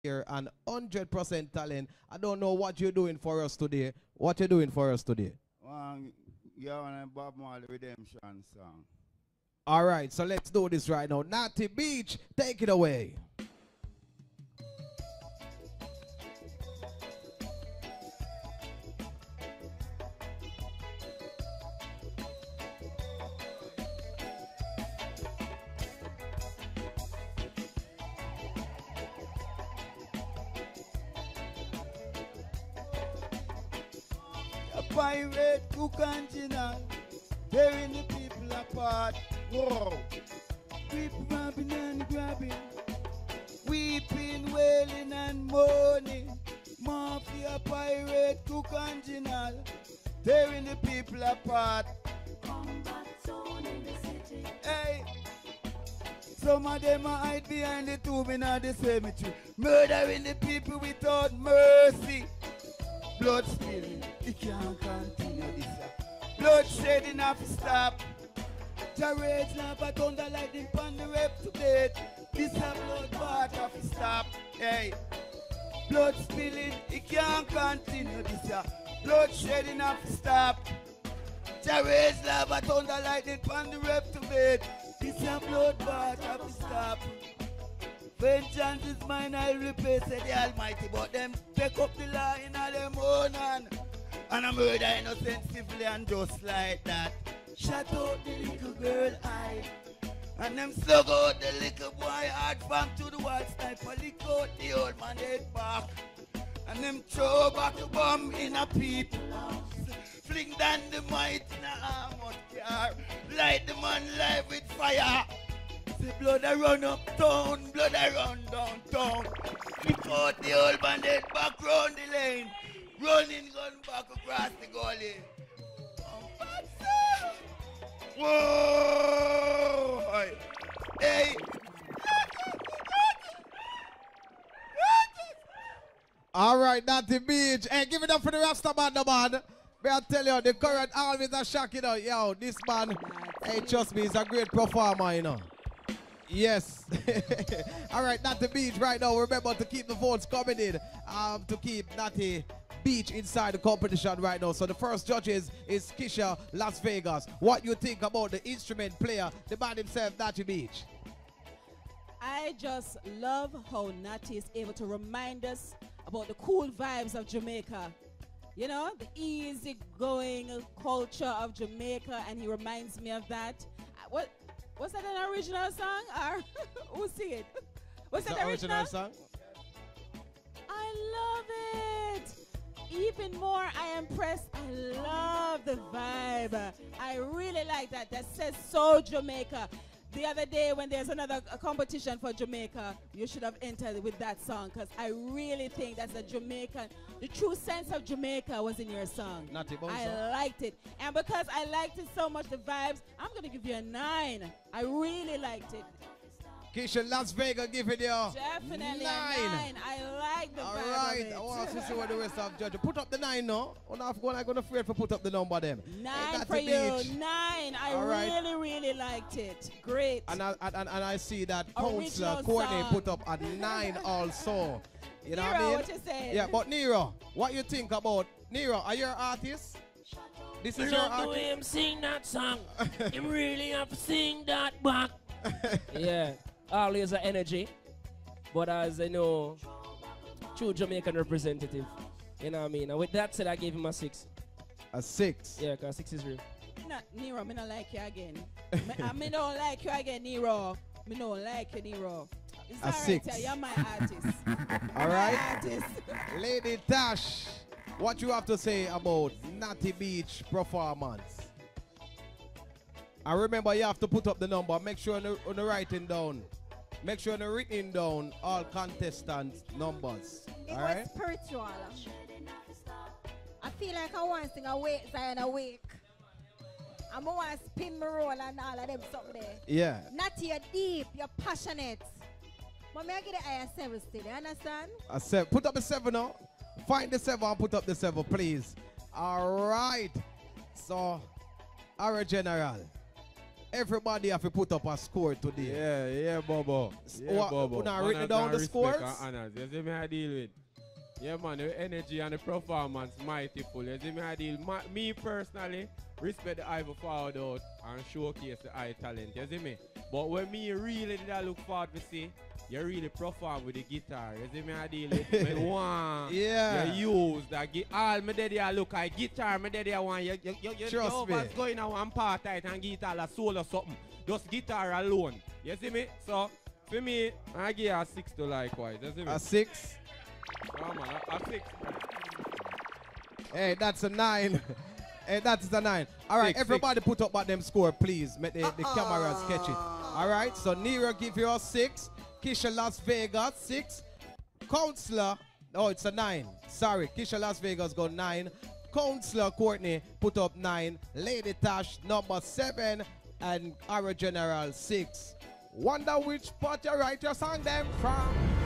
here and 100% talent. I don't know what you're doing for us today. What you doing for us today? Yeah, on a Bob Marley Redemption song. All right, so let's do this right now. Natty Beech, take it away. A pirate cook and general, tearing the people apart. Whoa. People robbing and grabbing, weeping, wailing and moaning. Mafia, pirate, cook and general, tearing the people apart. Combat zone in the city. Hey. Some of them are hide behind the tomb in the cemetery, murdering the people without mercy. Blood spilling, it can't continue this. Blood shedding have to stop. Charades now but thunder lightning pan the rep to bed. This a blood bath have to stop. Hey, blood spilling, it can't continue this. Blood shedding have to stop. Charades now but thunder lightning pan the rep to bed. This a blood bath have to stop. Vengeance is mine, I'll repay, said the Almighty. But them take up the law in their own hand. And I murder innocent civilly and just like that. Shut out the little girl eye. And them slug out the little boy hard from to the wall. Sniper lick out the old man head back. And them throw back a bomb in a people house. Fling down the might in a armored car. Light the man live with fire. The blood I run uptown, blood I run downtown. Lick out the old bandit back round the lane. Running gun back across the gully. Whoa! Hey! All right, Natty Beech. Hey, give it up for the Rasta man, the man. May I tell you, the current always a shock, you know. Yo, this man, hey, trust me, he's a great performer, you know. Yes. All right, Natty Beech right now. Remember to keep the votes coming in. To keep Natty Beech inside the competition right now. So the first judges is Kisha Las Vegas. What you think about the instrument player, the man himself, Natty Beech? I just love how Natty is able to remind us about the cool vibes of Jamaica. You know, the easy-going culture of Jamaica, and he reminds me of that. Was that an original song, or who sing it? Was that the original song? I love it. Even more, I am impressed. I love the vibe. I really like that. That says so Jamaica. The other day when there's another competition for Jamaica, you should have entered with that song, because I really think that's a Jamaican, the true sense of Jamaica was in your song. I liked it. And because I liked it so much, the vibes, I'm going to give you a 9. I really liked it. Keisha Las Vegas, give it your Definitely 9. A 9. I like the vibe. All right, of it. I want to see what the rest of judges. Put up the 9 now. I'm not going to afraid to put up the number them. 9 for you. 9. I really liked it. Great. And I see that Counselor Courtney put up a 9 also. You know Nero, what I mean? what you saying? Yeah, but Nero, what you think about Nero? Are you an artist? This is your artist. The way him sing that song. Him really have to sing that back. Yeah. Always an energy, but as I know, true Jamaican representative. You know what I mean? And with that said, I gave him a 6. A 6? Yeah, because 6 is real. Nero, me not like you again. me don't like you again, Nero. Me don't like you, Nero. It's a 6. Right, you're my artist. All right. Artist. Lady Tash, what you have to say about Natty Beech performance? And remember, you have to put up the number. Make sure on the writing down. Make sure you're written down all contestants' numbers. It was spiritual. I feel like I want to sing awake, Zion awake. I want to spin my roll and all of them something there. Yeah. Natty, you're deep, you're passionate. But may I get the higher 7 still, you understand? A 7. Put up a 7 now. Find the 7 and put up the 7, please. All right. So, our general. everybody have to put up a score today. Yeah, Bobo. Yeah, Bobo. We're not written down the scores? You see me I deal with. Yeah, man, the energy and the performance mighty full. You see me I deal. Me personally, respect the eye for forward out and showcase the eye talent. You see me? But when me really did I look forward to see, you really perform with the guitar. You see me I deal with me one. Yeah. You use that all me daddy I look at guitar, me daddy I want you Trust me. what's going on one part tight and guitar a solo something. Just guitar alone. You see me? So for me, I give a 6 to likewise. You see me? A 6? Oh man, a 6. Hey, that's a 9. Hey, that's a 9. All right, 6, everybody put up what them score, please. Make the cameras catch it. All right, so Nero give you a 6. Kisha Las Vegas, 6. Counselor, oh, it's a 9. Sorry, Kisha Las Vegas got 9. Counselor Courtney put up 9. Lady Tash, number 7. And our General, 6. Wonder which part you write your song them from.